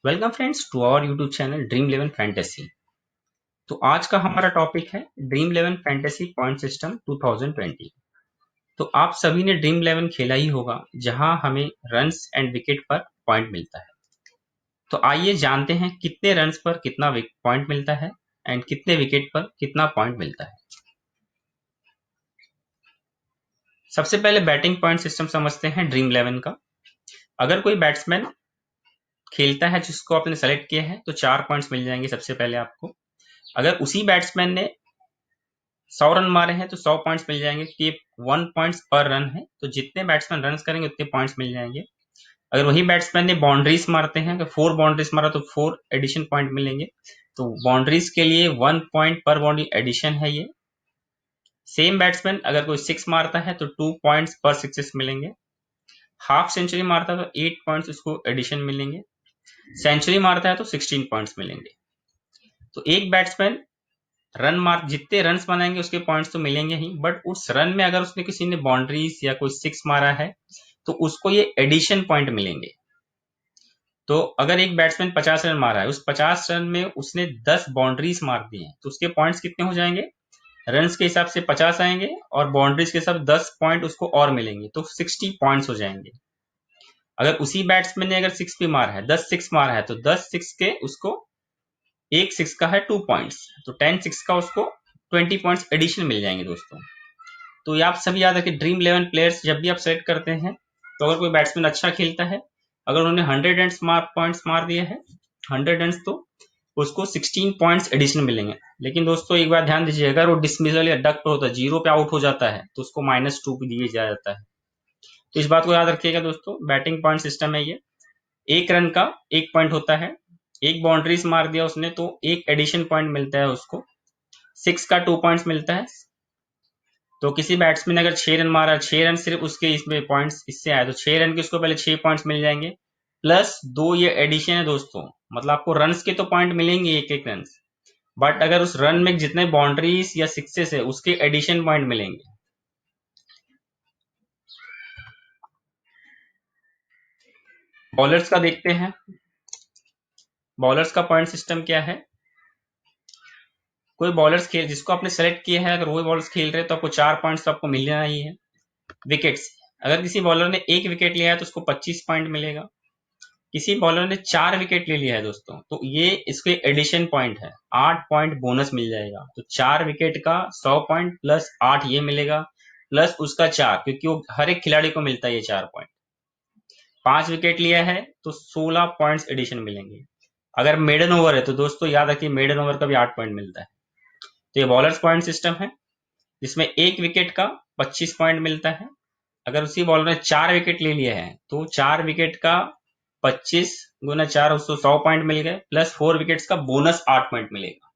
Welcome friends to our YouTube channel dream 11 fantasy. तो आज का हमारा टॉपिक है ड्रीम 11 फैंटेसी पॉइंट सिस्टम 2020। तो आप सभी ने ड्रीम 11 खेला ही होगा, जहां हमें रन्स एंड विकेट पर पॉइंट मिलता है। तो आइए जानते हैं कितने रन्स पर कितना पॉइंट मिलता है एंड कितने विकेट पर कितना पॉइंट मिलता है। सबसे पहले बैटिंग पॉइंट सिस्टम समझते हैं ड्रीम 11 का। अगर कोई बैट्समैन खेलता है जिसको आपने सेलेक्ट किया है तो 4 पॉइंट्स मिल जाएंगे सबसे पहले आपको। अगर उसी बैट्समैन ने 100 रन मारे हैं तो 100 पॉइंट्स मिल जाएंगे, कि 1 पॉइंट्स पर रन है, तो जितने बैट्समैन रन करेंगे उतने पॉइंट्स मिल जाएंगे। अगर वही बैट्समैन ने बाउंड्रीज मारते हैं तो 4 बाउंड्रीज मारा तो 4 एडिशन पॉइंट मिलेंगे। तो बाउंड्रीज के लिए 1 पॉइंट पर बाउंड्री एडिशन है ये। सेम बैट्समैन अगर कोई 6 मारता है तो 2 पॉइंट्स पर सिक्सेस मिलेंगे। हाफ सेंचुरी मारता है तो 8 पॉइंट्स उसको एडिशन मिलेंगे। सेंचुरी मारता है तो 16 पॉइंट्स मिलेंगे। तो एक बैट्समैन रन मार जितने रन बनाएंगे उसके पॉइंट्स तो मिलेंगे ही, बट उस रन में अगर उसने किसी ने बाउंड्रीज या कोई 6 मारा है तो उसको ये एडिशन पॉइंट मिलेंगे। तो अगर एक बैट्समैन 50 रन मारा है, उस 50 रन में उसने 10 बाउंड्रीज मार दी हैं, तो उसके पॉइंट्स कितने हो जाएंगे? रन के हिसाब से 50 आएंगे और बाउंड्रीज के हिसाब 10 पॉइंट उसको और मिलेंगे, तो 60 पॉइंट्स हो जाएंगे। अगर उसी बैट्समैन ने अगर 6 भी मारा है, 10 6 मारा है, तो 10 6 के उसको एक 6 का है 2 पॉइंट्स, तो 10 6 का उसको 20 पॉइंट्स एडिशन मिल जाएंगे दोस्तों। तो ये आप सभी याद रखें, ड्रीम 11 प्लेयर्स जब भी आप सेलेक्ट करते हैं तो अगर कोई बैट्समैन अच्छा खेलता है, अगर उन्होंने 100 रन पॉइंट्स मार दिए है, 100 रन, तो उसको 16 पॉइंट्स एडिशन मिलेंगे। लेकिन दोस्तों एक बार ध्यान दीजिए, अगर वो डिसमिसल या डक पर होता है, जीरो पे आउट हो जाता है, तो उसको -2 भी दिए जाता है। तो इस बात को याद रखिएगा दोस्तों। बैटिंग पॉइंट सिस्टम है ये। एक रन का 1 पॉइंट होता है, एक बाउंड्रीज मार दिया उसने तो एक एडिशन पॉइंट मिलता है उसको, 6 का 2 पॉइंट्स मिलता है। तो किसी बैट्समैन ने अगर 6 रन मारा, 6 रन सिर्फ उसके इसमें पॉइंट्स इससे आए, तो 6 रन के उसको पहले 6 पॉइंट्स मिल जाएंगे, प्लस 2 ये एडिशन है दोस्तों। मतलब आपको रन्स के तो पॉइंट मिलेंगे एक एक रन, बट अगर उस रन में जितने बाउंड्रीज या सिक्सेस है उसके एडिशन पॉइंट मिलेंगे। बॉलर्स का देखते हैं। बॉलर्स का पॉइंट सिस्टम क्या है? कोई बॉलर्स खेल जिसको आपने सेलेक्ट किया है, अगर वही बॉलर्स खेल रहे हैं तो आपको 4 पॉइंट्स तो आपको मिलना ही है। विकेट्स, अगर किसी बॉलर ने एक विकेट लिया है तो उसको 25 पॉइंट मिलेगा। किसी बॉलर ने 4 विकेट ले लिया है दोस्तों, तो ये इसके एडिशन पॉइंट है, 8 पॉइंट बोनस मिल जाएगा। तो 4 विकेट का 100 पॉइंट प्लस 8 ये मिलेगा, प्लस उसका 4, क्योंकि वो हर एक खिलाड़ी को मिलता है ये 4 पॉइंट। 5 विकेट लिया है तो 16 पॉइंट्स एडिशन मिलेंगे। अगर मेडन ओवर है तो दोस्तों याद रखिए, मेडन ओवर का भी 8 पॉइंट मिलता है। तो ये बॉलर्स पॉइंट सिस्टम है, जिसमें एक विकेट का 25 पॉइंट मिलता है। अगर उसी बॉलर ने 4 विकेट ले लिया है तो 4 विकेट का 25 गुना 4, उसको 100 पॉइंट मिल गए, प्लस 4 विकेट्स का बोनस 8 पॉइंट मिलेगा।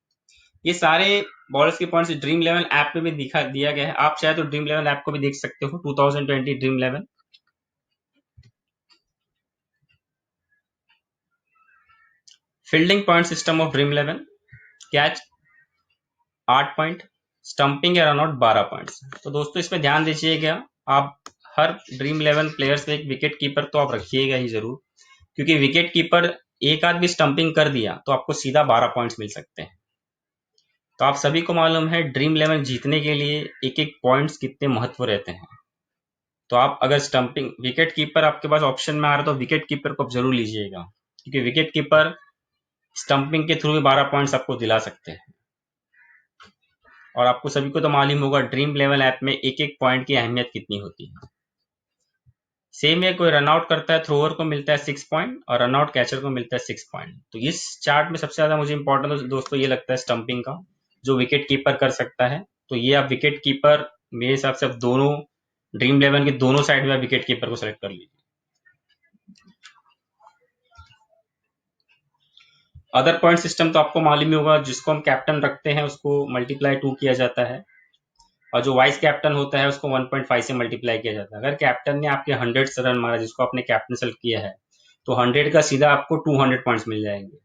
ये सारे बॉलर्स के पॉइंट्स ड्रीम 11 ऐप पे भी दिखा दिया गया है। आप चाहे तो ड्रीम 11 ऐप को भी देख सकते हो, 2020 dream 11। Fielding point system of dream 11। Catch 8 point, stumping या रनआउट 12 पॉइंट्स। तो दोस्तों इसमें ध्यान दीजिएगा, आप हर ड्रीम 11 प्लेयर्स में एक विकेट कीपर तो आप रखिएगा ही जरूर, क्योंकि विकेट कीपर एक आध भी स्टंपिंग कर दिया तो आपको सीधा 12 पॉइंट्स मिल सकते हैं। तो आप सभी को मालूम है ड्रीम 11 जीतने के लिए एक एक पॉइंट्स कितने महत्व रहते हैं। तो आप अगर स्टंपिंग विकेट कीपर आपके पास ऑप्शन में आ रहा है तो विकेट कीपर को आप जरूर लीजिएगा, क्योंकि विकेट कीपर स्टंपिंग के थ्रू भी 12 पॉइंट्स आपको दिला सकते हैं। और आपको सभी को तो मालूम होगा ड्रीम 11 ऐप में एक एक पॉइंट की अहमियत कितनी होती है। सेम है, कोई रनआउट करता है, थ्रोअर को मिलता है 6 पॉइंट और रनआउट कैचर को मिलता है 6 पॉइंट। तो इस चार्ट में सबसे ज्यादा मुझे इंपॉर्टेंट दोस्तों ये लगता है स्टंपिंग का, जो विकेट कीपर कर सकता है। तो ये आप विकेट कीपर, मेरे हिसाब से आप दोनों ड्रीम 11 के दोनों साइड में विकेट कीपर को सेलेक्ट कर लीजिए। अदर पॉइंट सिस्टम तो आपको मालूम ही होगा, जिसको हम कैप्टन रखते हैं उसको मल्टीप्लाई 2 किया जाता है, और जो वाइस कैप्टन होता है उसको 1.5 से मल्टीप्लाई किया जाता है। अगर कैप्टन ने आपके 100 रन मारा, जिसको आपने कैप्टन सेलेक्ट किया है, तो 100 का सीधा आपको 200 पॉइंट्स मिल जाएंगे।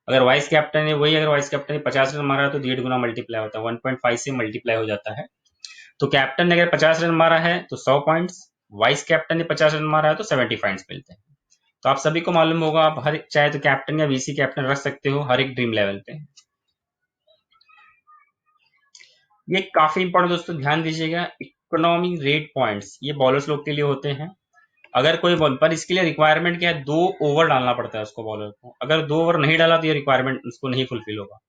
अगर वाइस कैप्टन है वही, अगर वाइस कैप्टन ने 50 रन मारा है तो 1.5 गुना मल्टीप्लाई होता है, 1.5 से मल्टीप्लाई हो जाता है। तो कैप्टन ने अगर 50 रन मारा है तो 100 पॉइंट्स, वाइस कैप्टन ने 50 रन मारा है तो 70 पॉइंट्स मिलते हैं। तो आप सभी को मालूम होगा, आप हर चाहे तो कैप्टन या वीसी कैप्टन रख सकते हो हर एक ड्रीम लेवल पे। ये काफी इंपॉर्टेंट दोस्तों, ध्यान दीजिएगा। इकोनॉमी रेट पॉइंट्स ये बॉलर्स लोग के लिए होते हैं। अगर कोई बॉल पर, इसके लिए रिक्वायरमेंट क्या है, 2 ओवर डालना पड़ता है उसको बॉलर को। अगर 2 ओवर नहीं डाला तो ये रिक्वायरमेंट उसको नहीं फुलफिल होगा।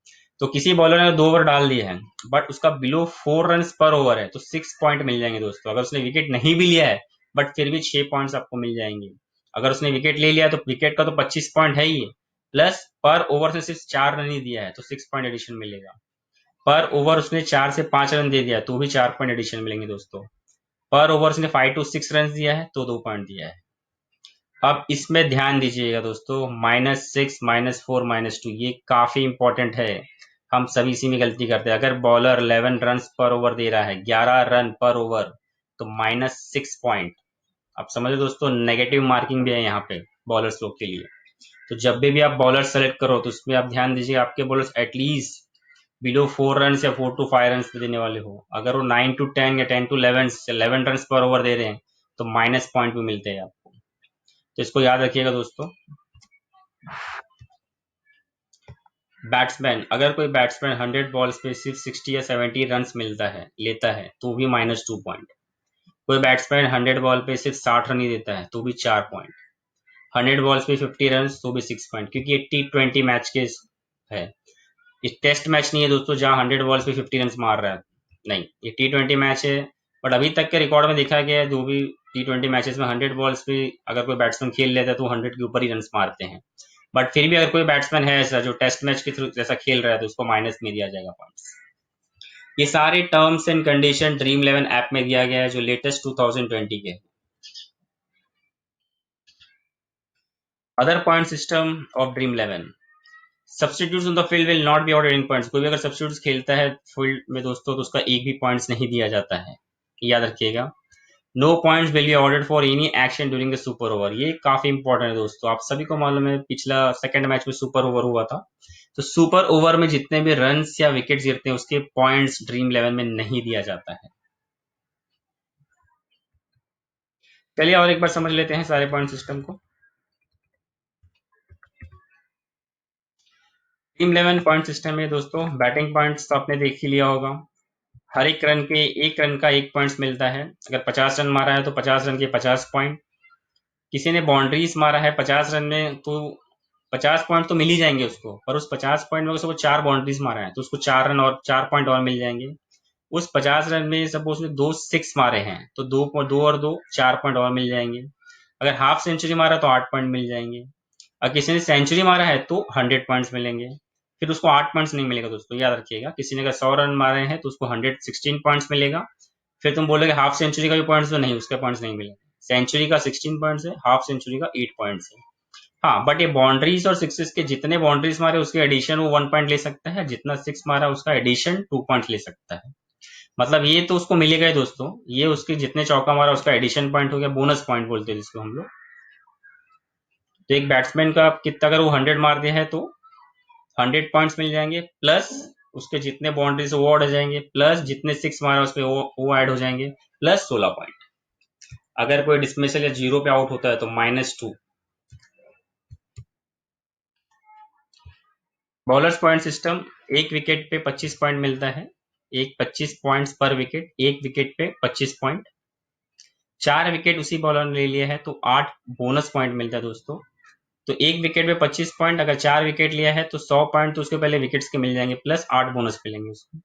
तो किसी बॉलर ने 2 ओवर डाल दिए हैं बट उसका बिलो 4 रन पर ओवर है तो 6 पॉइंट मिल जाएंगे दोस्तों। अगर उसने विकेट नहीं भी लिया है बट फिर भी 6 पॉइंट्स आपको मिल जाएंगे। अगर उसने विकेट ले लिया तो विकेट का तो 25 पॉइंट है ही, प्लस पर ओवर से सिर्फ 4 रन ही दिया है तो 6 पॉइंट एडिशन मिलेगा। पर ओवर उसने 4 से 5 रन दे दिया तो भी 4 पॉइंट एडिशन मिलेंगे दोस्तों। पर ओवर उसने 5 to 6 रन दिया है तो 2 पॉइंट दिया है। अब इसमें ध्यान दीजिएगा दोस्तों, -6, -4, -2 ये काफी इंपॉर्टेंट है। हम सभी इसी में गलती करते हैं। अगर बॉलर 11 रन पर ओवर दे रहा है, 11 रन पर ओवर, तो -6 पॉइंट। आप समझो दोस्तों, नेगेटिव मार्किंग भी है यहाँ पे बॉलर्स लोग के लिए। तो जब भी आप बॉलर सेलेक्ट करो तो उसमें आप ध्यान दीजिए आपके बॉलर्स एटलीस्ट बिलो 4 रन या 4 to 5 रन देने वाले हो। अगर वो 9 to 10 या 10 to 11 11 रन पर ओवर दे रहे हैं तो -पॉइंट भी मिलते हैं आपको। तो इसको याद रखिएगा दोस्तों। बैट्समैन, अगर कोई बैट्समैन 100 बॉल्स पे सिर्फ 60 या 70 रन मिलता है लेता है तो भी -2 पॉइंट। कोई बैट्समैन 100 बॉल पे सिर्फ 60 रन ही देता है तो भी 4 पॉइंट। 100 बॉल्स पे 50 रन तो भी 6 पॉइंट, क्योंकि ये T20 मैच के है। ये टेस्ट मैच नहीं है दोस्तों जहां 100 बॉल्स पे 50 रन मार रहा है, नहीं, ये T20 मैच है। बट अभी तक के रिकॉर्ड में देखा गया है जो भी T20 मैचेस में 100 बॉल्स पे अगर कोई बैट्समैन खेल लेता है तो 100 के ऊपर ही रन मारते हैं। बट फिर भी अगर कोई बैट्समैन है ऐसा जो टेस्ट मैच के थ्रू जैसा खेल रहा है तो उसको माइनस में दिया जाएगा पॉइंट्स। ये सारे terms and condition dream 11 app में दिया गया है जो लेटेस्ट 2020 के। Other point system of dream 11। Substitutes on the field will not be ordered in points. कोई भी अगर सब्सटीट्यूट्स खेलता है फील्ड में दोस्तों तो उसका एक भी पॉइंट्स नहीं दिया जाता है, याद रखिएगा। No points will be ordered for any action during the super over. ये काफी इंपॉर्टेंट है दोस्तों, आप सभी को मालूम है पिछला सेकंड मैच में सुपर ओवर हुआ था। तो सुपर ओवर में जितने भी रन्स या विकेट्स गिरते हैं उसके पॉइंट्स ड्रीम 11 में नहीं दिया जाता है। चलिए और एक बार समझ लेते हैं सारे पॉइंट सिस्टम को। ड्रीम 11 पॉइंट सिस्टम में दोस्तों बैटिंग पॉइंट्स तो आपने देख ही लिया होगा। हर एक रन के 1 रन का 1 पॉइंट्स मिलता है। अगर 50 रन मारा है तो 50 रन के 50 पॉइंट। किसी ने बाउंड्रीज मारा है 50 रन में तो 50 पॉइंट तो मिल ही जाएंगे उसको, पर उस 50 पॉइंट में उसको 4 बाउंड्रीज मारा है तो उसको 4 रन और 4 पॉइंट और मिल जाएंगे। उस 50 रन में सपोज उसने 2 6 मारे हैं तो 2 और 2 4 पॉइंट और मिल जाएंगे। अगर हाफ सेंचुरी मारा तो 8 पॉइंट मिल जाएंगे। अगर किसी ने सेंचुरी मारा है तो 100 पॉइंट्स मिलेंगे। फिर उसको 8 पॉइंट्स नहीं मिलेगा दोस्तों, याद रखिएगा। किसी ने अगर 100 रन मारे हैं तो उसको 116 पॉइंट्स मिलेगा। फिर तुम बोलोगे हाफ सेंचुरी का भी पॉइंट्स, तो नहीं, उसके पॉइंट्स नहीं मिलेंगे। सेंचुरी का 16 पॉइंट्स है, हाफ सेंचुरी का 8 पॉइंट्स है। हाँ, बट ये बाउंड्रीज और सिक्सेस के जितने बाउंड्रीज मारे उसके एडिशन वो 1 पॉइंट ले सकता है, जितना 6 मारा उसका एडिशन 2 पॉइंट ले सकता है। मतलब ये तो उसको मिलेगा ही दोस्तों। ये उसके जितने चौका मारा उसका एडिशन पॉइंट हो गया, बोनस पॉइंट बोलते हैं जिसको हम लोग। तो एक बैट्समैन का आप कितना, अगर वो 100 मारते हैं तो 100 पॉइंट्स मिल जाएंगे, प्लस उसके जितने बाउंड्रीज वो ऐड हो जाएंगे, प्लस जितने 6 मारा उस पर वो ऐड हो जाएंगे, प्लस 16 पॉइंट। अगर कोई डिसमिसल या जीरो पे आउट होता है तो -2। बॉलर्स पॉइंट सिस्टम, एक विकेट पे 25 पॉइंट मिलता है। एक 25 पॉइंट्स पर विकेट, एक विकेट पे 25 पॉइंट। 4 विकेट उसी बॉलर ने ले लिया है तो 8 बोनस पॉइंट मिलता है दोस्तों। तो एक विकेट पे 25 पॉइंट, अगर 4 विकेट लिया है तो 100 पॉइंट तो उसके पहले विकेट्स के मिल जाएंगे, प्लस 8 बोनस मिलेंगे उसको।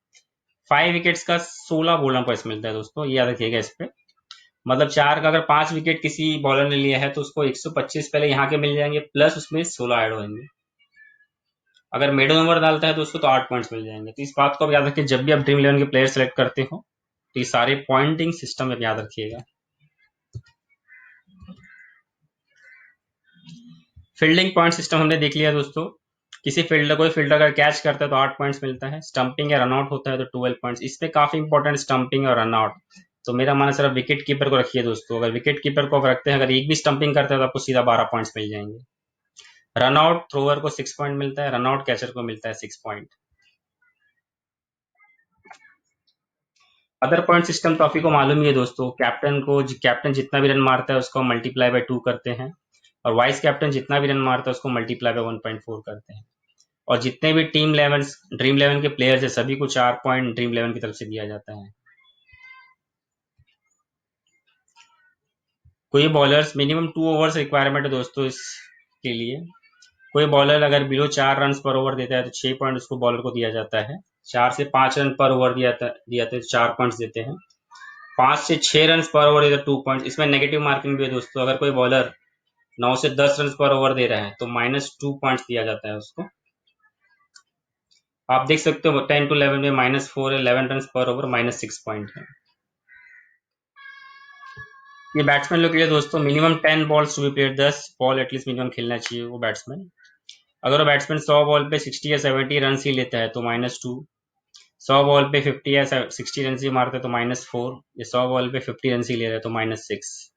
5 विकेट्स का 16 बोनस पॉइंट्स मिलता है दोस्तों, ये याद रखिएगा इस पे। मतलब चार का अगर 5 विकेट किसी बॉलर ने लिया है तो उसको 125 पहले यहाँ के मिल जाएंगे, प्लस उसमें 16 ऐड होंगे। अगर मिडल ओवर डालता है तो उसको तो 8 पॉइंट्स मिल जाएंगे। तो इस बात को आप याद रखिए जब भी आप ड्रीम 11 के प्लेयर सेलेक्ट करते हो तो ये सारे पॉइंटिंग सिस्टम में याद रखिएगा। फील्डिंग पॉइंट सिस्टम हमने देख लिया दोस्तों। किसी फील्डर, कोई फील्डर अगर कैच करता है तो 8 पॉइंट्स मिलता है। स्टंपिंग या रनआउट होता है तो 12 पॉइंट्स। इसमें काफी इंपॉर्टेंट स्टंपिंग और रनआउट। तो मेरा मानना सिर्फ विकेट कीपर को रखिए दोस्तों। अगर विकेट कीपर को आप रखते हैं, अगर एक भी स्टंपिंग करता है तो आपको सीधा 12 पॉइंट्स मिल जाएंगे। रनआउट थ्रोअर को 6 पॉइंट मिलता है, रनआउट कैचर को मिलता है 6 पॉइंट। अदर पॉइंट सिस्टम तो आप ही को मालूम ही है दोस्तों। कैप्टन जितना भी रन मारता है उसको मल्टीप्लाई बाय 2 करते हैं। और वाइस कैप्टन जितना भी रन मारता है उसको मल्टीप्लाई बाय 1.4 करते हैं। और जितने भी ड्रीम 11 के प्लेयर्स है सभी को 4 पॉइंट ड्रीम 11 की तरफ से दिया जाता है। कोई बॉलर्स मिनिमम 2 ओवर्स रिक्वायरमेंट है दोस्तों इसके लिए। कोई बॉलर अगर बिलो 4 रन पर ओवर देता है तो 6 पॉइंट उसको बॉलर को दिया जाता है। 4 से 5 रन पर ओवर दिया तो 4 पॉइंट्स देते हैं। 5 से 6 रन पर ओवर दिया तो 2 पॉइंट। इसमें नेगेटिव मार्किंग भी है दोस्तों। अगर कोई बॉलर 9 से 10 रन पर ओवर दे रहा है तो -2 पॉइंट्स दिया जाता है उसको। आप देख सकते हो 10 to 11 में -4 है, 11 रन पर ओवर -6 पॉइंट है। ये बैट्समैन लोग के लिए दोस्तों minimum 10 balls to be played, 10 ball at least minimum खेलना चाहिए वो बैट्समैन। अगर वो बैट्समैन 100 बॉल पे 60 या 70 रन ही लेता है तो -2, 100 बॉल पे 50 या 60 रन ही मारता है तो -4, या 100 बॉल पे 50 रन ही ले रहा है तो -6।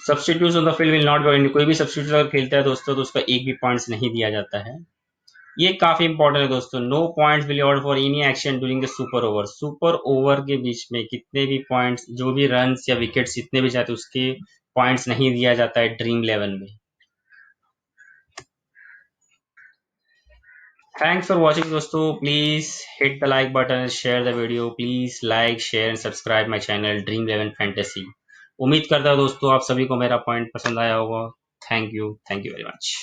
Substitute on the field will not be, कोई भी सब्सटीट्यूट अगर खेलता है दोस्तों तो उसका एक भी पॉइंट्स नहीं दिया जाता है। ये काफी इंपॉर्टेंट है दोस्तों। No points will award for any action during the super over. Super over के बीच में कितने भी पॉइंट्स, जो भी रन्स या विकेट्स जितने भी जाते हैं उसके पॉइंट्स नहीं दिया जाता है ड्रीम 11 में। थैंक्स फॉर वॉचिंग दोस्तों। Please hit the like button, share the video. Please like share and subscribe my channel dream 11 fantasy. उम्मीद करता हूँ दोस्तों आप सभी को मेरा पॉइंट पसंद आया होगा। Thank you very much.